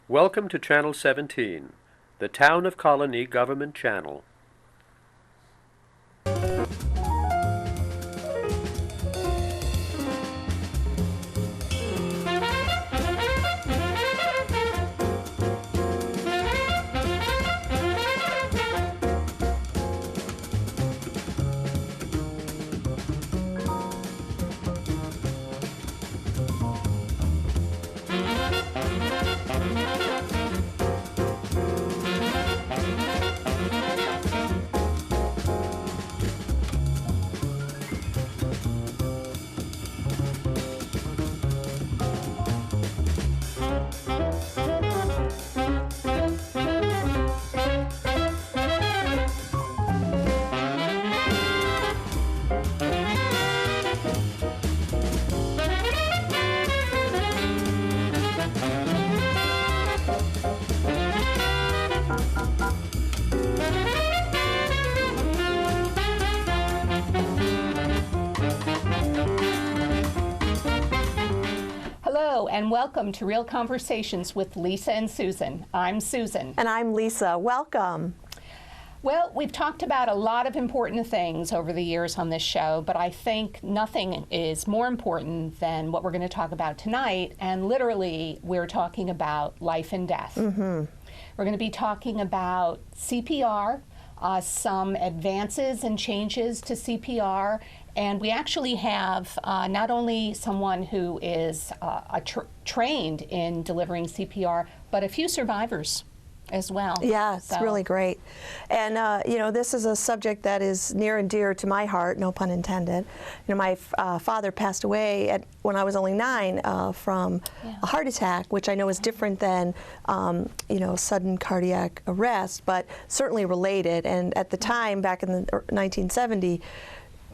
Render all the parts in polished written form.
Welcome to Channel 17, the Town of Colonie Government Channel. Hello and welcome to Real Conversations with Lisa and Susan. I'm Susan. And I'm Lisa. Welcome. Well, we've talked about a lot of important things over the years on this show, but I think nothing is more important than what we're going to talk about tonight, and literally we're talking about life and death. We're going to be talking about CPR, some advances and changes to CPR, and we actually have not only someone who is trained in delivering CPR, but a few survivors as well. Yeah, it's really great. And, you know, this is a subject that is near and dear to my heart, no pun intended. You know, my father passed away when I was only 9 from a heart attack, which I know is different than, you know, sudden cardiac arrest, but certainly related. And at the time, back in the 1970,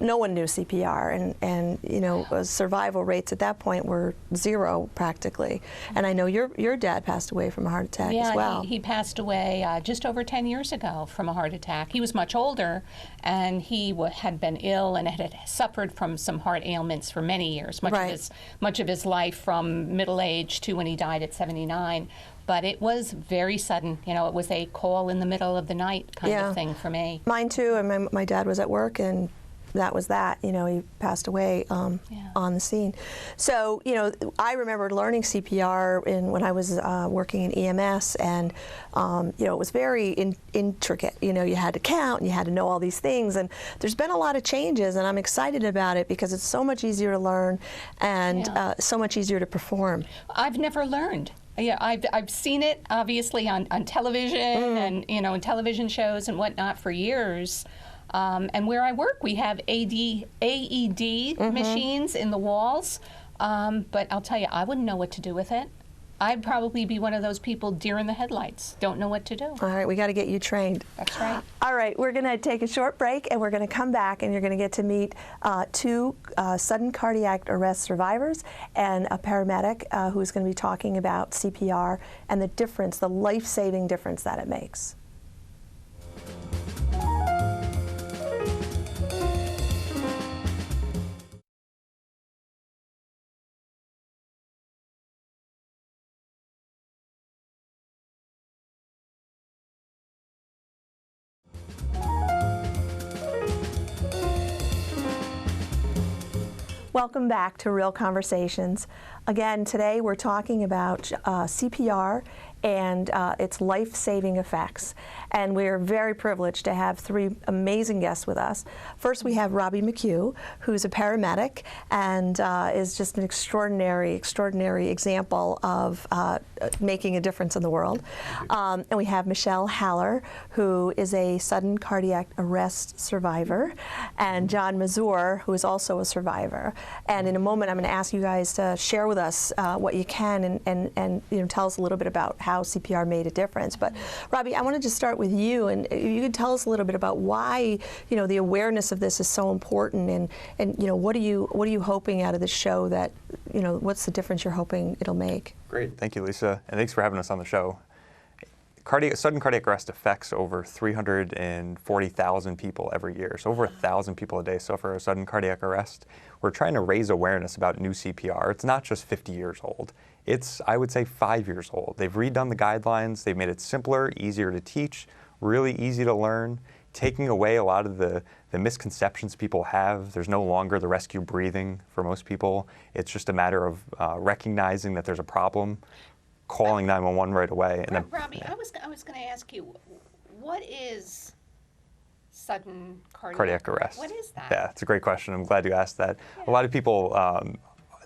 no one knew CPR, and you know, survival rates at that point were 0 practically. And I know your dad passed away from a heart attack as well. Yeah, he passed away just over 10 years ago from a heart attack. He was much older, and he had been ill and had suffered from some heart ailments for many years, much of his life from middle age to when he died at 79. But it was very sudden. You know, it was a call in the middle of the night kind of thing for me. Mine too, and my dad was at work, and that was that. You know, he passed away on the scene. So, you know, I remember learning CPR when I was working in EMS, and you know, it was very intricate. You know, you had to count, and you had to know all these things, and there's been a lot of changes, and I'm excited about it because it's so much easier to learn and so much easier to perform. I've never learned. Yeah, I've seen it obviously on television and, you know, in television shows and whatnot for years. And where I work, we have AED machines in the walls, but I'll tell you, I wouldn't know what to do with it. I'd probably be one of those people deer in the headlights, don't know what to do. All right, we got to get you trained. That's right. All right, we're going to take a short break, and we're going to come back, and you're going to get to meet 2 sudden cardiac arrest survivors and a paramedic who's going to be talking about CPR and the difference, the life-saving difference that it makes. Welcome back to Real Conversations. Again, today we're talking about CPR and its life-saving effects. And we're very privileged to have 3 amazing guests with us. First, we have Robbie MacCue, who's a paramedic and is just an extraordinary example of making a difference in the world. And we have Michelle Haller, who is a sudden cardiac arrest survivor, and John Mazur, who is also a survivor. And in a moment, I'm going to ask you guys to share with us what you can and you know, tell us a little bit about how CPR made a difference. But Robbie, I wanted to start with you, and you could tell us a little bit about why, you know, the awareness of this is so important, and you know, what are you hoping out of the show that, you know, what's the difference you're hoping it'll make? Great, thank you, Lisa, and thanks for having us on the show. Sudden cardiac arrest affects over 340,000 people every year, so over 1,000 people a day suffer a sudden cardiac arrest. We're trying to raise awareness about new CPR. It's not just 50 years old. It's, I would say, 5 years old. They've redone the guidelines. They've made it simpler, easier to teach, really easy to learn, taking away a lot of the misconceptions people have. There's no longer the rescue breathing for most people. It's just a matter of recognizing that there's a problem, calling 911 right away. And then, Robbie, yeah. I was going to ask you, what is sudden Cardiac arrest. What is that? Yeah, it's a great question. I'm glad you asked that. Yeah. A lot of people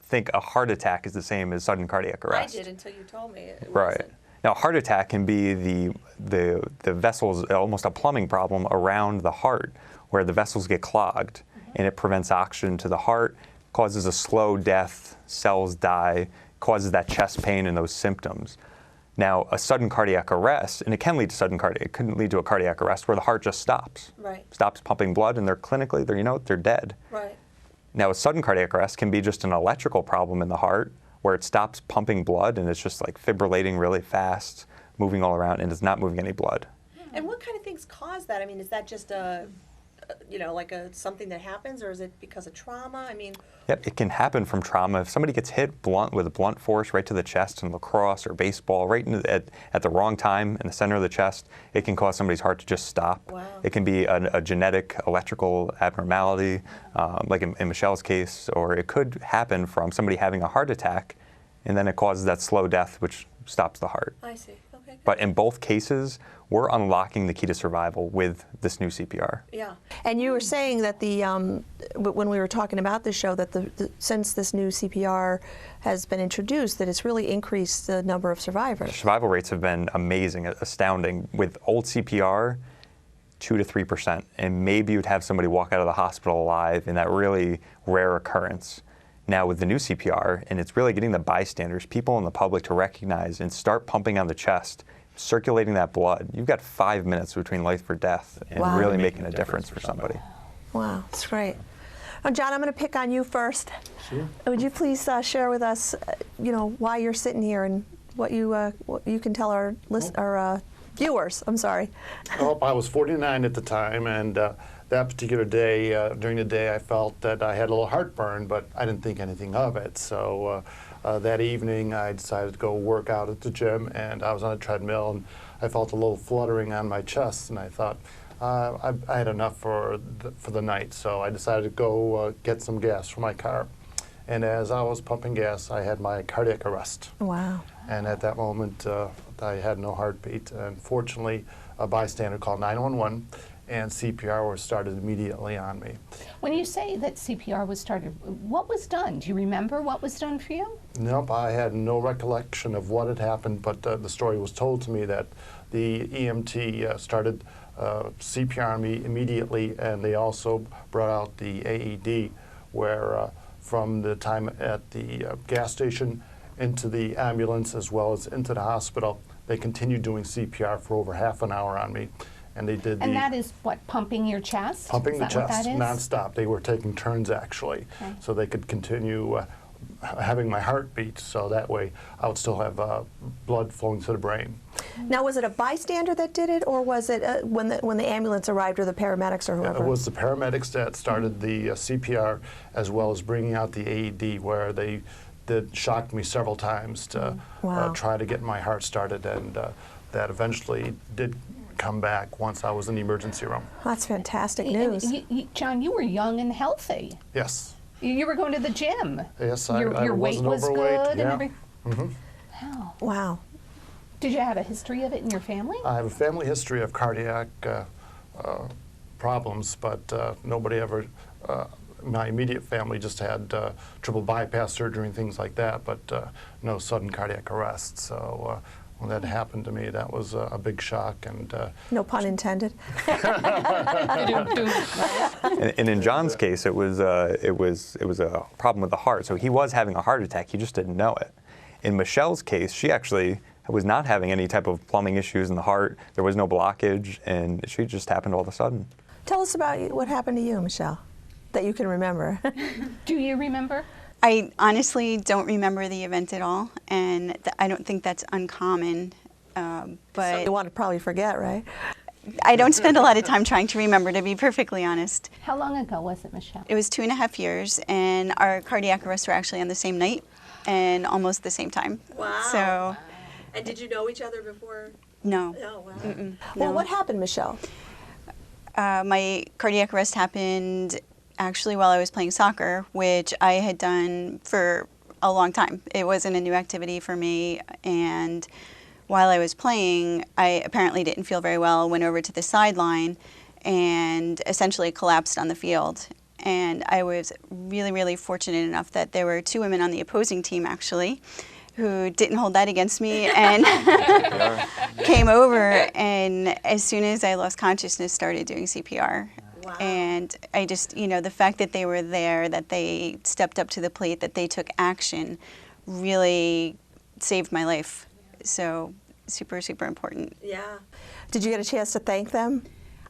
think a heart attack is the same as sudden cardiac arrest. I did until you told me it Right. wasn't. Now, heart attack can be the vessels, almost a plumbing problem around the heart, where the vessels get clogged, and it prevents oxygen to the heart, causes a slow death, cells die, causes that chest pain and those symptoms. Now, a sudden cardiac arrest, and it can lead to it can lead to a cardiac arrest where the heart just stops. Right. Stops pumping blood, and they're clinically, they're dead. Right. Now, a sudden cardiac arrest can be just an electrical problem in the heart where it stops pumping blood and it's just like fibrillating really fast, moving all around, and it's not moving any blood. And what kind of things cause that? I mean, is that just something that happens, or is it because of trauma? I mean, Yep, it can happen from trauma. If somebody gets hit with a blunt force right to the chest in lacrosse or baseball, right at the wrong time in the center of the chest, it can cause somebody's heart to just stop. Wow. It can be a genetic electrical abnormality, like in Michelle's case, or it could happen from somebody having a heart attack, and then it causes that slow death, which stops the heart. I see. Okay. Good. But in both cases, we're unlocking the key to survival with this new CPR. Yeah. And you were saying that when we were talking about this show, that since this new CPR has been introduced, that it's really increased the number of survivors. Survival rates have been amazing, astounding. With old CPR, 2 to 3%, and maybe you'd have somebody walk out of the hospital alive in that really rare occurrence. Now with the new CPR, and it's really getting the bystanders, people in the public, to recognize and start pumping on the chest, circulating that blood. You've got 5 minutes between life or death, and Wow. really making a difference for somebody. Wow, that's great. Now, John, I'm going to pick on you first. Sure. Would you please share with us, why you're sitting here and what you can tell our viewers? I'm sorry. Oh, I was 49 at the time, and that particular day, during the day, I felt that I had a little heartburn, but I didn't think anything of it. So that evening, I decided to go work out at the gym, and I was on a treadmill, and I felt a little fluttering on my chest, and I thought I had enough for the night. So I decided to go get some gas for my car. And as I was pumping gas, I had my cardiac arrest. Wow. And at that moment, I had no heartbeat. And fortunately, a bystander called 911, and CPR was started immediately on me. When you say that CPR was started, what was done? Do you remember what was done for you? Nope, I had no recollection of what had happened, but the story was told to me that the EMT started CPR on me immediately, and they also brought out the AED, where from the time at the gas station into the ambulance as well as into the hospital, they continued doing CPR for over half an hour on me. And they did And that is what, pumping your chest? pumping Is the that what chest that is? nonstop. They were taking turns actually, Okay. so they could continue having my heart beat. So that way, I would still have blood flowing to the brain. Now, was it a bystander that did it, or was it when the ambulance arrived, or the paramedics, or whoever? It was the paramedics that started the CPR, as well as bringing out the AED, where they shocked me several times to Wow. try to get my heart started, and that eventually did come back once I was in the emergency room. That's fantastic And news. John, you were young and healthy. Yes. You were going to the gym. Yes, Your I weight wasn't was overweight. good Yeah. and everything. Mm-hmm. Wow. Wow. Did you have a history of it in your family? I have a family history of cardiac problems, but nobody ever, my immediate family just had triple bypass surgery and things like that, but no sudden cardiac arrest. So when that happened to me, that was a big shock. And No pun intended. And in John's case, it was a problem with the heart. So he was having a heart attack. He just didn't know it. In Michelle's case, she actually was not having any type of plumbing issues in the heart. There was no blockage, and she just happened all of a sudden. Tell us about what happened to you, Michelle, that you can remember. Do you remember? I honestly don't remember the event at all, and I don't think that's uncommon You But want to probably forget, right? I don't spend a lot of time trying to remember, to be perfectly honest. How long ago was it, Michelle? It was 2.5 years, and our cardiac arrests were actually on the same night and almost the same time. Wow. So, And did you know each other before? no. Oh, wow. Well, No. what happened, Michelle? My cardiac arrest happened actually while I was playing soccer, which I had done for a long time. It wasn't a new activity for me, and while I was playing, I apparently didn't feel very well, went over to the sideline, and essentially collapsed on the field. And I was really, really fortunate enough that there were 2 women on the opposing team, actually, who didn't hold that against me and came over, and as soon as I lost consciousness, started doing CPR. Wow. And I just, you know, the fact that they were there, that they stepped up to the plate, that they took action, really saved my life. So super, super important. Yeah. Did you get a chance to thank them?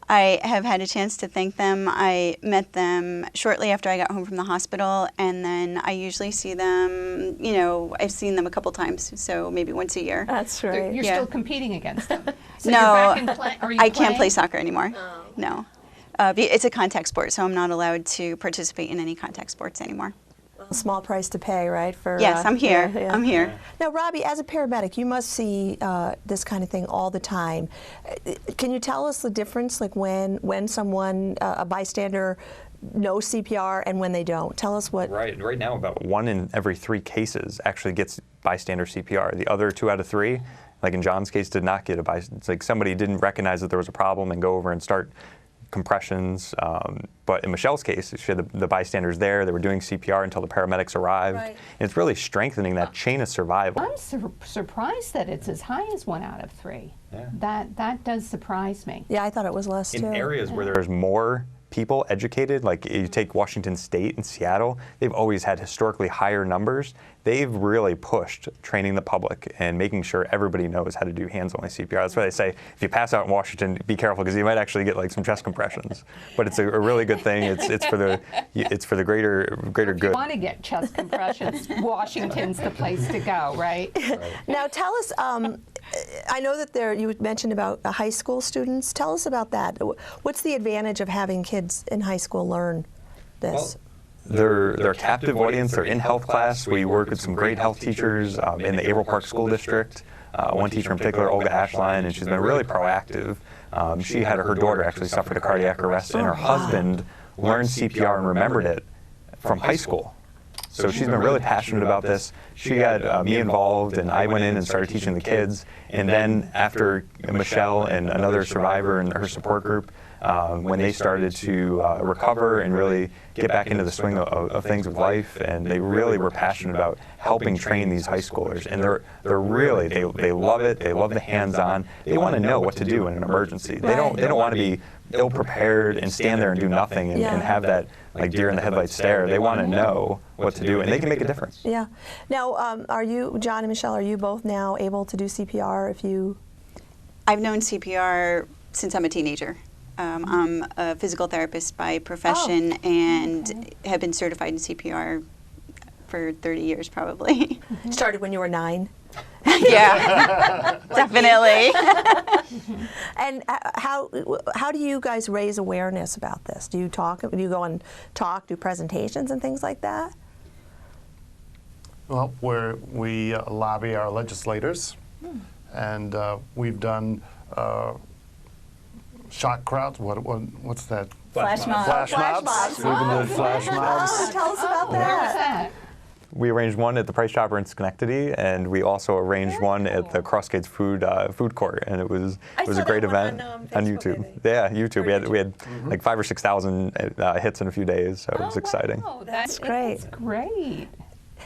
I have had a chance to thank them. I met them shortly after I got home from the hospital, and then I usually see them, you know, I've seen them a couple times, so maybe once a year. That's You're right. Yeah. still competing against them. So No, you're back in are you I can't play playing? soccer anymore. Oh. No. It's a contact sport, so I'm not allowed to participate in any contact sports anymore. A small price to pay, right? For Yes, I'm here. yeah, yeah. I'm here. Now, Robbie, as a paramedic, you must see this kind of thing all the time. Can you tell us the difference, like when someone, a bystander, knows CPR and when they don't? Tell us what. Right now, about 1 in every 3 cases actually gets bystander CPR. The other 2 out of 3, like in John's case, did not get a bystander. It's like somebody didn't recognize that there was a problem and go over and start compressions. But in Michelle's case, she had the bystanders there. They were doing CPR until the paramedics arrived. Right. And it's really strengthening that chain of survival. I'm surprised that it's as high as 1 out of 3. Yeah. That does surprise me. Yeah, I thought it was less In too. areas where there's more people educated, like you take Washington State and Seattle, they've always had historically higher numbers. They've really pushed training the public and making sure everybody knows how to do hands-only CPR. That's why they say if you pass out in Washington, be careful because you might actually get like some chest compressions. But it's a really good thing. It's for the greater If you good. want to get chest compressions, Washington's the place to go, right? Now, tell us. I know that you mentioned about high school students. Tell us about that. What's the advantage of having kids in high school learn this? They're a captive audience. They're in health class. We work with some great health teachers in the Averill Park School District. One teacher in particular, Olga Ashline, and she's been really proactive. She had her daughter actually suffered a cardiac arrest, and her husband learned CPR and remembered it from high school. So she's been really passionate about this. She got me involved, and I went in and started teaching the kids. And then after Michelle and another survivor and her support group, when they started to recover and really get back into the swing of things with life, and they really were passionate about helping train these high schoolers. And they're really they love it. They love the hands-on. They want to know what to do in an emergency. They don't want to be ill-prepared and stand there and do nothing and have that like deer in the headlights stare. They want to know what to do, and they can make a difference. Yeah. Now, are you, John and Michelle, are you both now able to do CPR if you? I've known CPR since I'm a teenager. I'm a physical therapist by profession and have been certified in CPR for 30 years probably. Started when you were 9. Yeah, definitely. And how do you guys raise awareness about this? Do you talk? Do you go and talk, do presentations and things like that? Well, we lobby our legislators, and we've done shock crowds. What's that? Flash mob. Flash mobs. We've been doing flash mobs. Tell us about Where was that. that? We arranged one at the Price Chopper in Schenectady, and we also arranged one at the Crossgates food court, and it was I a saw great that one event on YouTube. Facebook, I think. Yeah, YouTube. Or We had like 5,000 or 6,000 hits in a few days, so it was exciting. Wow, That's great. That's great.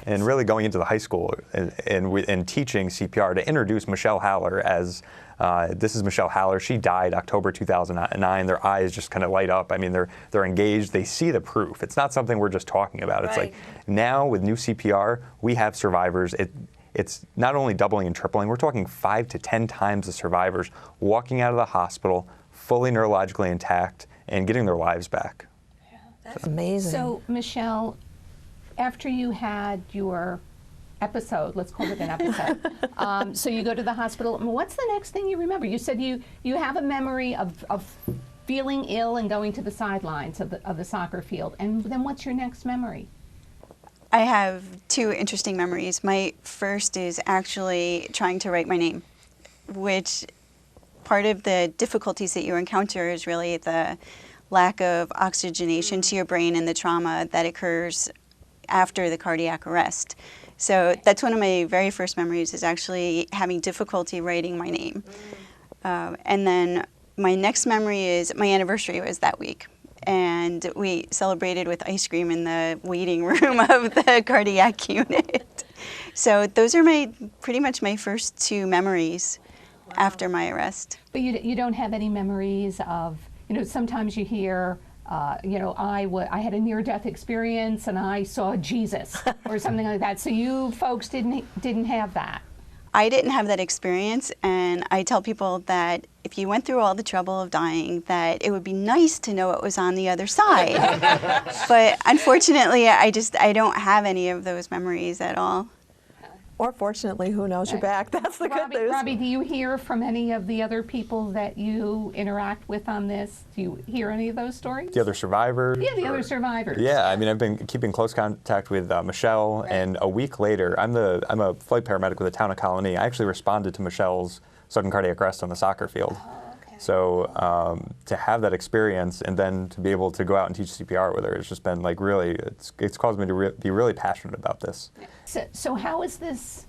And really going into the high school and teaching CPR to introduce Michelle Haller as this is Michelle Haller. She died October 2009. Their eyes just kind of light up. I mean, they're engaged. They see the proof. It's not something we're just talking about. It's Right. like now with new CPR, we have survivors. It's not only doubling and tripling. We're talking 5 to 10 times the survivors walking out of the hospital fully neurologically intact and getting their lives back. That's amazing. So, Michelle, after you had your episode. Let's call it an episode. So you go to the hospital. What's the next thing you remember? You said you have a memory of feeling ill and going to the sidelines of the soccer field. And then what's your next memory? I have two interesting memories. My first is actually trying to write my name, which part of the difficulties that you encounter is really the lack of oxygenation to your brain and the trauma that occurs after the cardiac arrest. So that's one of my very first memories, is actually having difficulty writing my name. And then my next memory is my anniversary was that week. And we celebrated with ice cream in the waiting room of the cardiac unit. So those are pretty much my first two memories after my arrest. But you don't have any memories of, sometimes you hear, I had a near-death experience and I saw Jesus or something like that. So you folks didn't have that. I didn't have that experience, and I tell people that if you went through all the trouble of dying, that it would be nice to know what was on the other side. But unfortunately, I don't have any of those memories at all. Or fortunately, who knows, you're back. That's the good news. Robbie, do you hear from any of the other people that you interact with on this? Do you hear any of those stories? The other survivors? Yeah, the other survivors. Yeah, I mean, I've been keeping close contact with Michelle, and a week later, I'm a flight paramedic with the town of Colonie. I actually responded to Michelle's sudden cardiac arrest on the soccer field. So to have that experience and then to be able to go out and teach CPR with her, it's just been like really, it's caused me to be really passionate about this. So how has this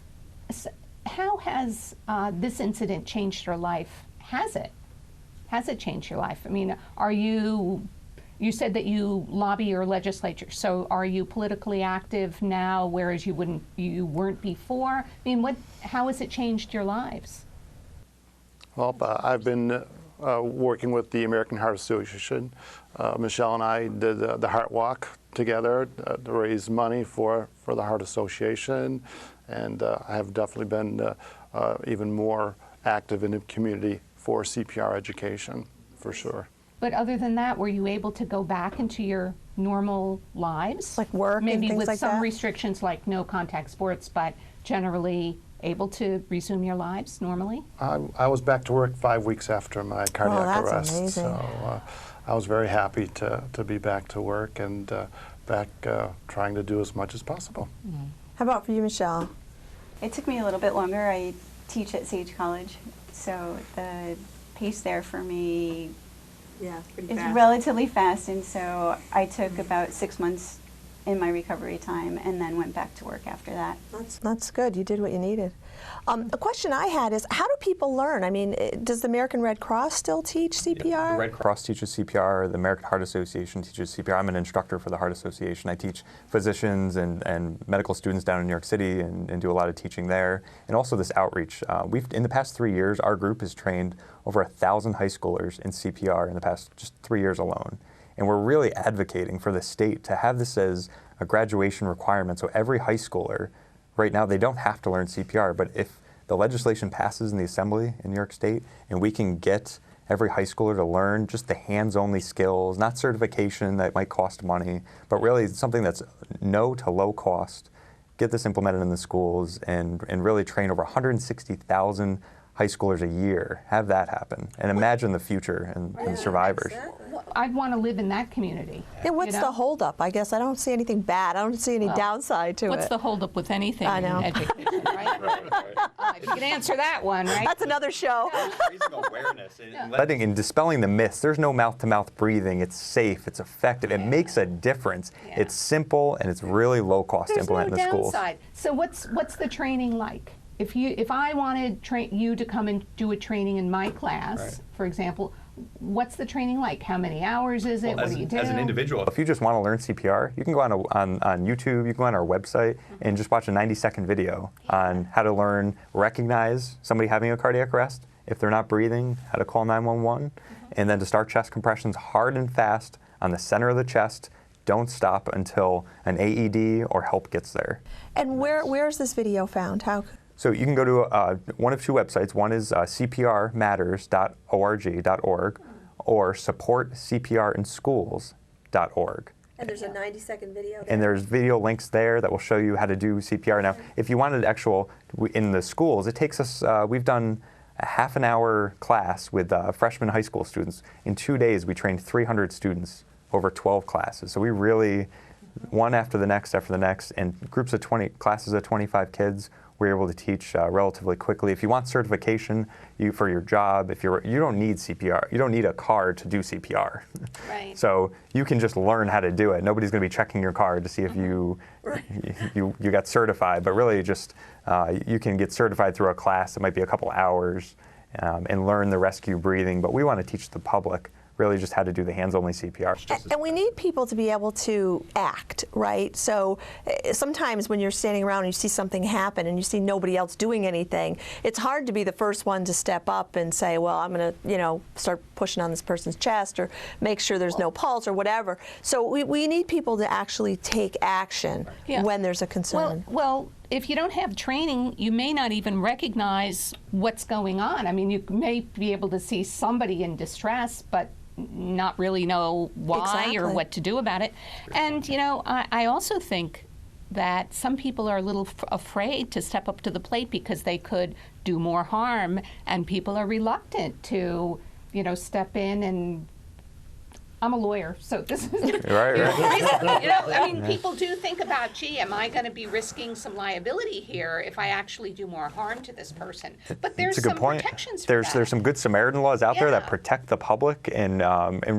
incident changed your life? Has it? Has it changed your life? I mean, you said that you lobby your legislature, so are you politically active now, whereas you weren't before? I mean, how has it changed your lives? Well, I've been working with the American Heart Association. Michelle and I did the Heart Walk together to raise money for the Heart Association, and I have definitely been even more active in the community for CPR education, for sure. But other than that, were you able to go back into your normal lives? Like work maybe and things with like some that? restrictions like no contact sports, but generally able to resume your lives normally? I was back to work 5 weeks after my cardiac that's arrest, amazing. so I was very happy to be back to work and back trying to do as much as possible. How about for you, Michelle? It took me a little bit longer. I teach at Sage College, so the pace there for me pretty is fast. relatively fast, and so I took about 6 months in my recovery time and then went back to work after that. That's good. You did what you needed. A question I had is, how do people learn? I mean, does the American Red Cross still teach CPR? The Red Cross teaches CPR. The American Heart Association teaches CPR. I'm an instructor for the Heart Association. I teach physicians and medical students down in New York City and do a lot of teaching there. And also this outreach. In the past 3 years, our group has trained over 1,000 high schoolers in CPR in the past just 3 years alone. And we're really advocating for the state to have this as a graduation requirement. So every high schooler, right now, they don't have to learn CPR, but if the legislation passes in the Assembly in New York State and we can get every high schooler to learn just the hands-only skills, not certification that might cost money, but really something that's no to low cost, get this implemented in the schools and really train over 160,000 high schoolers a year, have that happen, and imagine the future and survivors. I'd want to live in that community. Yeah, what's the holdup? I guess I don't see anything bad. I don't see any downside to What's it. the holdup with anything I know. in education, right? If you can answer that one, right? That's another show. Raising awareness and dispelling the myths. There's no mouth-to-mouth breathing. It's safe. It's effective. It makes a difference. Yeah. It's simple and it's really low cost to There's implement no in the schools. downside. So what's the training like? If I wanted you to come and do a training in my class, for example, what's the training like? How many hours is it? What do you do? As an individual, if you just want to learn CPR, you can go on YouTube, you can go on our website and just watch a 90-second video on how to recognize somebody having a cardiac arrest, if they're not breathing, how to call 911, and then to start chest compressions hard and fast on the center of the chest. Don't stop until an AED or help gets there. And where's this video found? How? So you can go to one of two websites. One is cprmatters.org or supportcprinschools.org. And there's a 90-second video there. And there's video links there that will show you how to do CPR. Now, if you wanted in the schools, it takes us, we've done a half an hour class with freshman high school students. In 2 days, we trained 300 students over 12 classes. So we really, one after the next, and groups of 20, classes of 25 kids, we're able to teach relatively quickly. If you want certification for your job, you don't need CPR. You don't need a card to do CPR. Right. So you can just learn how to do it. Nobody's going to be checking your card to see if you got certified. But really, just you can get certified through a class that might be a couple hours and learn the rescue breathing. But we want to teach the public really just how to do the hands-only CPR. And we need people to be able to act, right? So sometimes when you're standing around and you see something happen and you see nobody else doing anything, it's hard to be the first one to step up and say, well, I'm going to, start pushing on this person's chest or make sure there's no pulse or whatever. So we need people to actually take action when there's a concern. Well, if you don't have training, you may not even recognize what's going on. I mean, you may be able to see somebody in distress, but not really know why or what to do about it. And, I also think that some people are a little afraid to step up to the plate because they could do more harm, and people are reluctant to, step in and I'm a lawyer, so this is Right. People do think about, gee, am I going to be risking some liability here if I actually do more harm to this person? But there's some protections for that. There's some good Samaritan laws out there that protect the public, and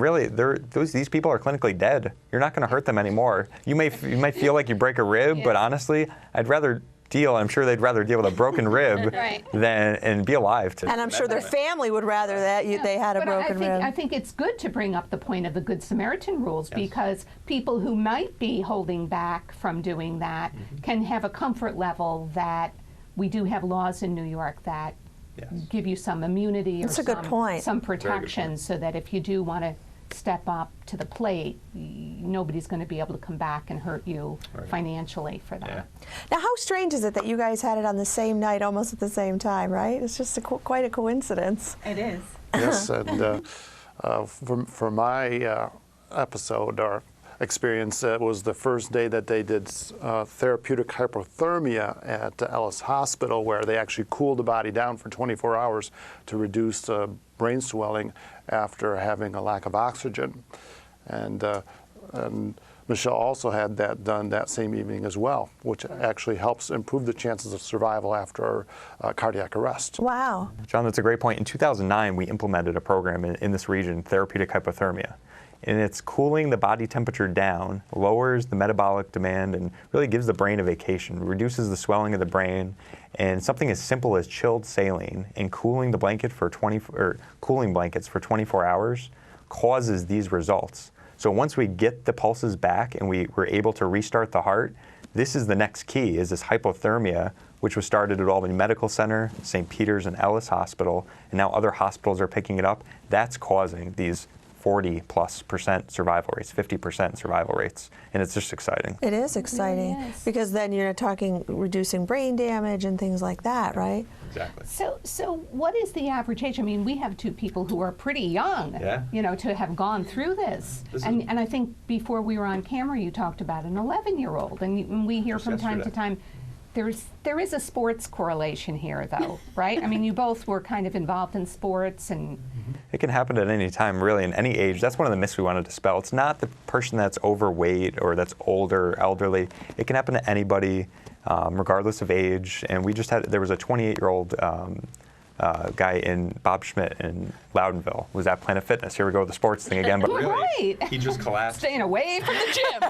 really, these people are clinically dead. You're not going to hurt them anymore. You might feel like you break a rib, but honestly, I'm sure they'd rather deal with a broken rib and be alive. And I'm sure their family would rather that they had a broken rib. I think it's good to bring up the point of the Good Samaritan rules because people who might be holding back from doing that can have a comfort level that we do have laws in New York that give you some immunity or some protection so that if you do want to step up to the plate, nobody's going to be able to come back and hurt you financially for that. Yeah. Now, how strange is it that you guys had it on the same night, almost at the same time, right? It's just quite a coincidence. It is. Yes, and for my episode or experience, it was the first day that they did therapeutic hypothermia at Ellis Hospital, where they actually cooled the body down for 24 hours to reduce brain swelling after having a lack of oxygen. And Michelle also had that done that same evening as well, which actually helps improve the chances of survival after cardiac arrest. Wow. John, that's a great point. In 2009, we implemented a program in this region, therapeutic hypothermia. And it's cooling the body temperature down, lowers the metabolic demand, and really gives the brain a vacation, reduces the swelling of the brain. And something as simple as chilled saline and cooling the blanket for cooling blankets for 24 hours causes these results. So once we get the pulses back and we're able to restart the heart, this is the next key, is this hypothermia, which was started at Albany Medical Center, St. Peter's and Ellis Hospital, and now other hospitals are picking it up. That's causing these 40+% survival rates, 50% survival rates, and it's just exciting. It is exciting, It really is. because then you're talking reducing brain damage and things like that, right? Exactly. So what is the average age? I mean, we have two people who are pretty young, to have gone through this. And I think before we were on camera, you talked about an 11-year-old, and we hear from time to time, there is a sports correlation here, though, right? I mean, you both were kind of involved in sports, and it can happen at any time, really, in any age. That's one of the myths we wanted to dispel. It's not the person that's overweight or that's older, elderly. It can happen to anybody, regardless of age. And there was a 28-year-old guy in Bob Schmidt in Loudonville, was at Planet Fitness. Here we go with the sports thing again, but really, he just collapsed. Staying away from the gym.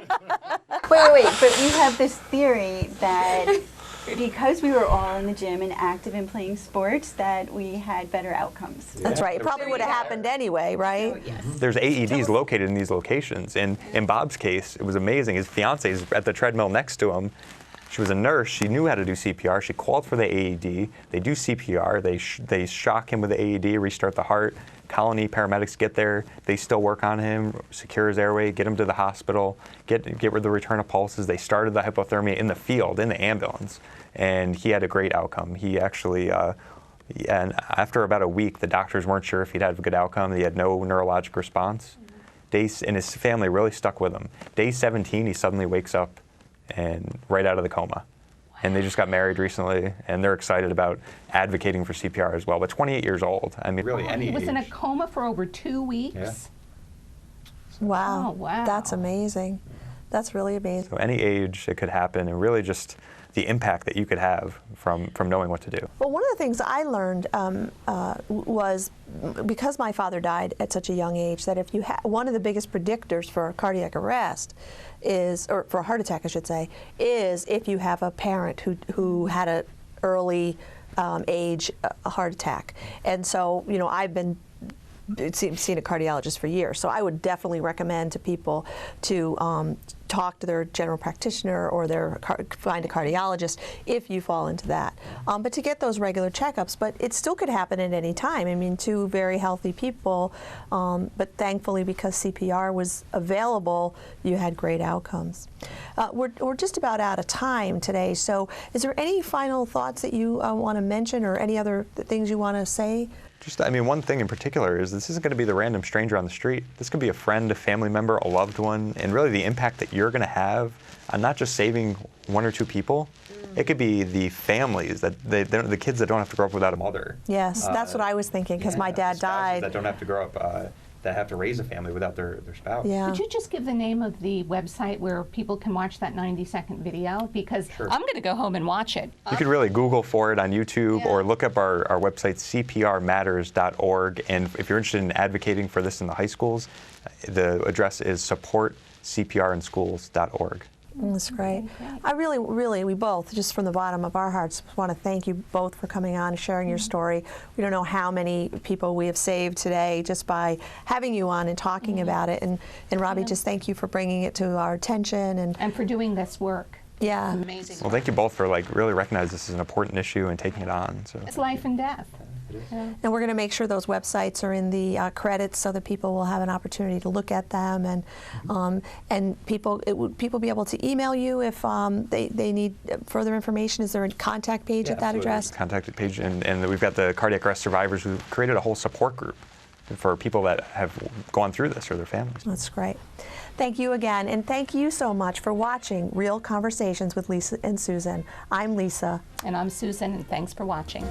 Wait, but you have this theory that because we were all in the gym and active in playing sports, that we had better outcomes. That's right. It probably would have happened anyway, right? Oh, yes. There's AEDs located in these locations. And in Bob's case, it was amazing. His fiance is at the treadmill next to him. She was a nurse. She knew how to do CPR. She called for the AED. They do CPR. They shock him with the AED, restart the heart. Colonie paramedics get there. They still work on him, secure his airway, get him to the hospital, get rid of the return of pulses. They started the hypothermia in the field, in the ambulance, and he had a great outcome. He actually, and after about a week, the doctors weren't sure if he'd had a good outcome. He had no neurologic response. and his family really stuck with him. Day 17, he suddenly wakes up and right out of the coma. And they just got married recently, and they're excited about advocating for CPR as well. But 28 years old, I mean, really any age. He was in a coma for over 2 weeks? Yeah. Wow. Oh, wow. That's amazing. That's really amazing. So any age it could happen, and really just the impact that you could have from knowing what to do. Well, one of the things I learned was, because my father died at such a young age, that if you one of the biggest predictors for cardiac arrest is, or for a heart attack, I should say, is if you have a parent who had an early age heart attack. And so, you know, I've been seen a cardiologist for years, so I would definitely recommend to people to talk to their general practitioner or find a cardiologist if you fall into that. But to get those regular checkups, but it still could happen at any time. I mean, two very healthy people, but thankfully because CPR was available, you had great outcomes. We're just about out of time today, so is there any final thoughts that you want to mention, or any other things you want to say? Just, I mean, one thing in particular is this isn't going to be the random stranger on the street. This could be a friend, a family member, a loved one, and really the impact that you're going to have on not just saving one or two people. It could be the families, the kids that don't have to grow up without a mother. Yes, that's what I was thinking, because my dad died. That don't have to grow up, that have to raise a family without their spouse. Yeah. Could you just give the name of the website where people can watch that 90-second video? Because Sure. I'm going to go home and watch it. You could really Google for it on YouTube, or look up our website, cprmatters.org. And if you're interested in advocating for this in the high schools, the address is supportcprinschools.org. That's great. I really, we both, just from the bottom of our hearts, want to thank you both for coming on and sharing your story. We don't know how many people we have saved today just by having you on and talking about it. And Robbie, just thank you for bringing it to our attention. And for doing this work. Yeah. It's amazing. Well, thank you both for really recognizing this is an important issue and taking it on. So. It's life and death. And we're going to make sure those websites are in the credits so that people will have an opportunity to look at them, and people be able to email you if they need further information. Is there a contact page at that address? Contact page, and we've got the cardiac arrest survivors who created a whole support group for people that have gone through this or their families. That's great. Thank you again, and thank you so much for watching Real Conversations with Lisa and Susan. I'm Lisa. And I'm Susan, and thanks for watching.